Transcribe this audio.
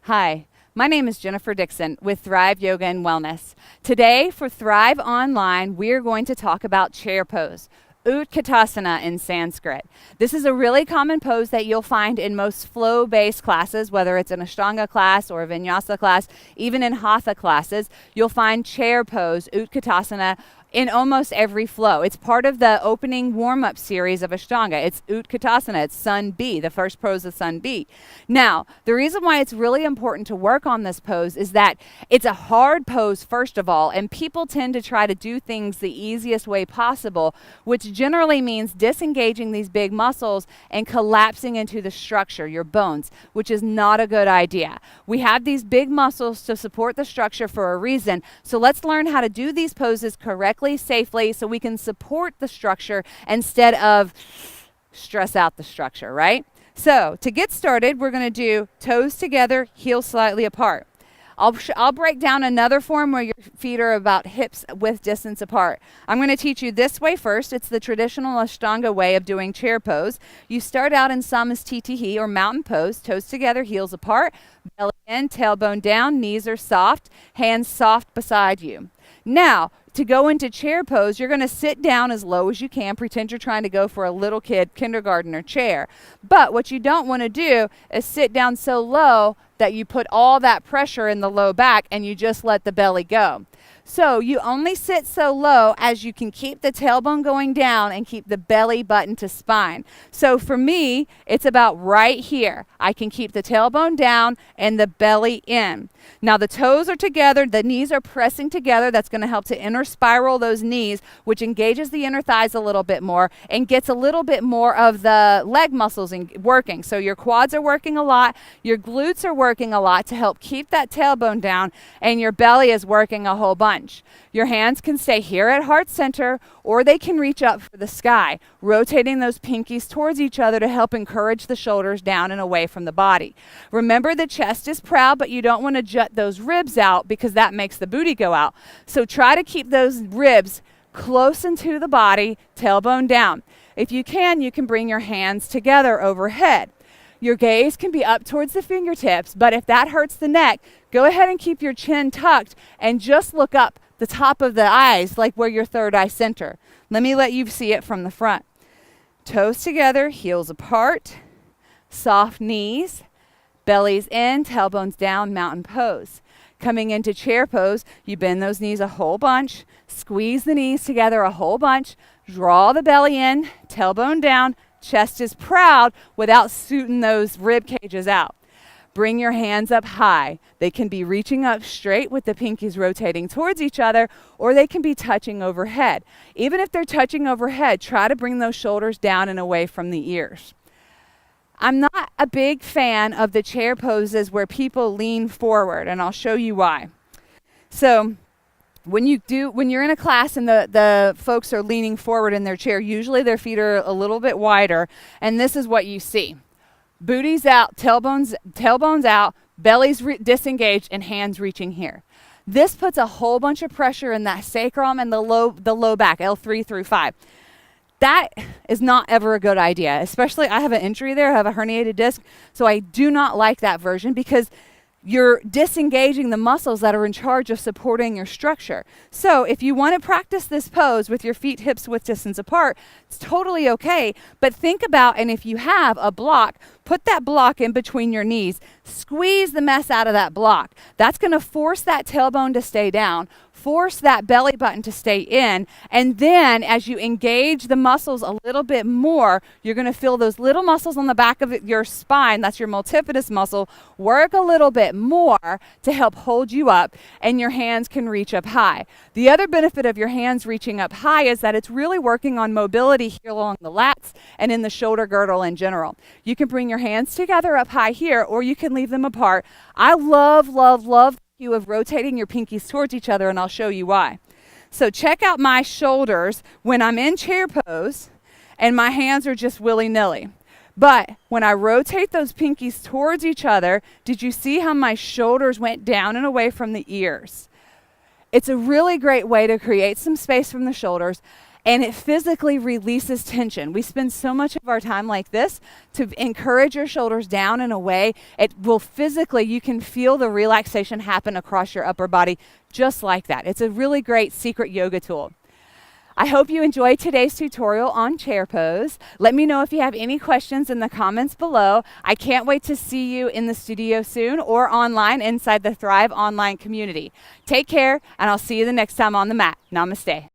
Hi, my name is Jennifer Dixon with Thrive Yoga and Wellness. Today for Thrive Online, we're going to talk about chair pose, Utkatasana in Sanskrit. This is a really common pose that you'll find in most flow-based classes, whether it's an Ashtanga class or a Vinyasa class, even in Hatha classes, you'll find chair pose, Utkatasana, in almost every flow. It's part of the opening warm-up series of Ashtanga. It's Utkatasana. It's Sun B, the first pose of Sun B. Now, the reason why it's really important to work on this pose is that it's a hard pose, first of all, and people tend to try to do things the easiest way possible, which generally means disengaging these big muscles and collapsing into the structure, your bones, which is not a good idea. We have these big muscles to support the structure for a reason, so let's learn how to do these poses correctly, safely, so we can support the structure instead of stress out the structure, right? So to get started, we're going to do toes together, heels slightly apart. I'll break down another form where your feet are about hips width distance apart. I'm going to teach you this way first. It's the traditional Ashtanga way of doing chair pose. You start out in Samastitihi or mountain pose, toes together, heels apart, belly in, tailbone down, knees are soft, hands soft beside you. Now, to go into chair pose, you're going to sit down as low as you can. Pretend you're trying to go for a little kid kindergartner chair. But what you don't want to do is sit down so low that you put all that pressure in the low back and you just let the belly go. So you only sit so low as you can keep the tailbone going down and keep the belly button to spine. So for me, it's about right here. I can keep the tailbone down and the belly in. Now the toes are together, the knees are pressing together. That's going to help to inner spiral those knees, which engages the inner thighs a little bit more and gets a little bit more of the leg muscles working. So your quads are working a lot, your glutes are working a lot to help keep that tailbone down, and your belly is working a whole bunch. Your hands can stay here at heart center, or they can reach up for the sky, rotating those pinkies towards each other to help encourage the shoulders down and away from the body. Remember, the chest is proud, but you don't want to jut those ribs out because that makes the booty go out. So try to keep those ribs close into the body, tailbone down. If you can bring your hands together overhead. Your gaze can be up towards the fingertips, but if that hurts the neck, go ahead and keep your chin tucked and just look up the top of the eyes, like where your third eye center. Let me let you see it from the front. Toes together, heels apart, soft knees, bellies in, tailbones down, mountain pose. Coming into chair pose, you bend those knees a whole bunch, squeeze the knees together a whole bunch, draw the belly in, tailbone down, chest is proud without suiting those rib cages out. Bring your hands up high. They can be reaching up straight with the pinkies rotating towards each other, or they can be touching overhead. Even if they're touching overhead, try to bring those shoulders down and away from the ears. I'm not a big fan of the chair poses where people lean forward, and I'll show you why. So when you're in a class and the folks are leaning forward in their chair, usually their feet are a little bit wider, and this is what you see. Booties out, tailbones out, bellies disengaged, and hands reaching here. This puts a whole bunch of pressure in that sacrum and the low back, L3 through 5. That is not ever a good idea, especially I have an injury there, I have a herniated disc, so I do not like that version because you're disengaging the muscles that are in charge of supporting your structure. So if you want to practice this pose with your feet hips width distance apart, it's totally okay. But think about, and if you have a block, put that block in between your knees. Squeeze the mess out of that block. That's going to force that tailbone to stay down, force that belly button to stay in, and then as you engage the muscles a little bit more, you're going to feel those little muscles on the back of your spine, that's your multifidus muscle, work a little bit more to help hold you up, and your hands can reach up high. The other benefit of your hands reaching up high is that it's really working on mobility here along the lats and in the shoulder girdle in general. You can bring your hands together up high here, or you can leave them apart. I love you of rotating your pinkies towards each other, and I'll show you why. So check out my shoulders when I'm in chair pose and my hands are just willy-nilly. But when I rotate those pinkies towards each other, did you see how my shoulders went down and away from the ears? It's a really great way to create some space from the shoulders and it physically releases tension. We spend so much of our time like this to encourage your shoulders down in a way it will physically, you can feel the relaxation happen across your upper body just like that. It's a really great secret yoga tool. I hope you enjoyed today's tutorial on chair pose. Let me know if you have any questions in the comments below. I can't wait to see you in the studio soon or online inside the Thrive Online community. Take care, and I'll see you the next time on the mat. Namaste.